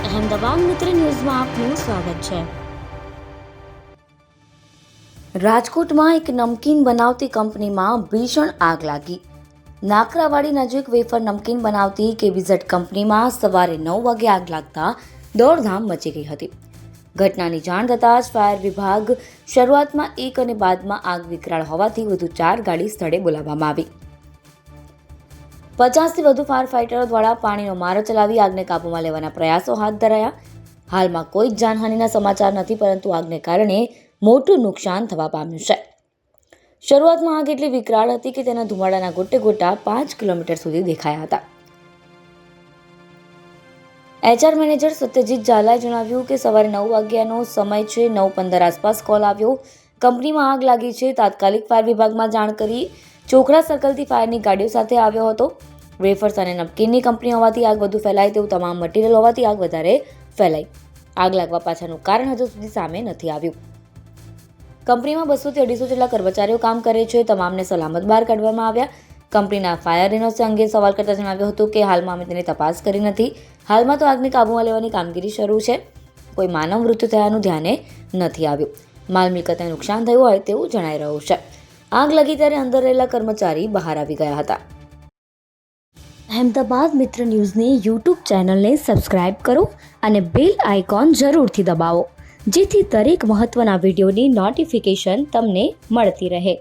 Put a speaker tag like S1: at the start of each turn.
S1: અહેમદાબાદ મિત્ર ન્યૂઝમાં આપનું સ્વાગત છે। રાજકોટમાં એક નમકીન બનાવતી કંપનીમાં ભીષણ આગ લાગી। નાકરાવાડી નજીક વેફર નમકીન બનાવતી કેબીઝેડ કંપનીમાં સવારે 9 વાગે આગ લાગતા દોડધામ મચી ગઈ હતી। ઘટનાની જાણ થતાં જ ફાયર વિભાગ શરૂઆતમાં એક અને બાદમાં આગ વિકરાળ હોવાથી વધુ 4 ગાડી સ્થળે બોલાવવામાં આવી। 50થી વધુ ફાયર ફાઇટરો દ્વારા પાણીનો મારો ચલાવી આગને કાબૂમાં લેવાના પ્રયાસો હાથ ધરાયા। હાલમાં કોઈ જ જાનહાનિના સમાચાર નથી, પરંતુ આગને કારણે મોટું નુકસાન થવા પામ્યું છે। શરૂઆતમાં આગ એટલી વિકરાળ હતી કે તેના ધુમાડાના ગોટા 5 કિલોમીટર સુધી દેખાયા હતા। HR મેનેજર સત્યજીત ઝાલાએ જણાવ્યું કે સવારે 9 વાગ્યાનો સમય છે। 9:15 આસપાસ કોલ આવ્યો, કંપનીમાં આગ લાગી છે। તાત્કાલિક ફાયર વિભાગમાં જાણ કરી ચોખડા સર્કલથી ફાયરની ગાડીઓ સાથે આવ્યો હતો। વેફર્સ અને નમકીનની કંપની હોવાથી આગ વધુ ફેલાય તેવું તમામ મટીરિયલ હોવાથી આગ વધારે ફેલાઈ। આગ લાગવા પાછળનું કારણ હજુ સુધી સામે નથી આવ્યું। કંપનીમાં 200 થી 250 જેટલા કર્મચારીઓ કામ કરે છે। તમામને સલામત બહાર કાઢવામાં આવ્યા। કંપનીના ફાયર એનઓસી અંગે સવાલ કરતા જણાવ્યું હતું કે હાલમાં અમે તેની તપાસ કરી નથી। હાલમાં તો આગને કાબૂમાં લેવાની કામગીરી શરૂ છે। કોઈ માનવ મૃત્યુ થયાનું ધ્યાને નથી આવ્યું। માલ મિલકતને નુકસાન થયું હોય તેવું જણાઈ રહ્યું છે। આગ લાગી ત્યારે અંદર રહેલા કર્મચારી બહાર આવી ગયા હતા। અહેમદાબાદ મિત્ર ન્યૂઝની YouTube ચેનલને સબસ્ક્રાઇબ કરો અને બેલ આઇકોન જરૂરથી દબાવો, જેથી દરેક મહત્વના વિડીયોની નોટિફિકેશન તમને મળતી રહે।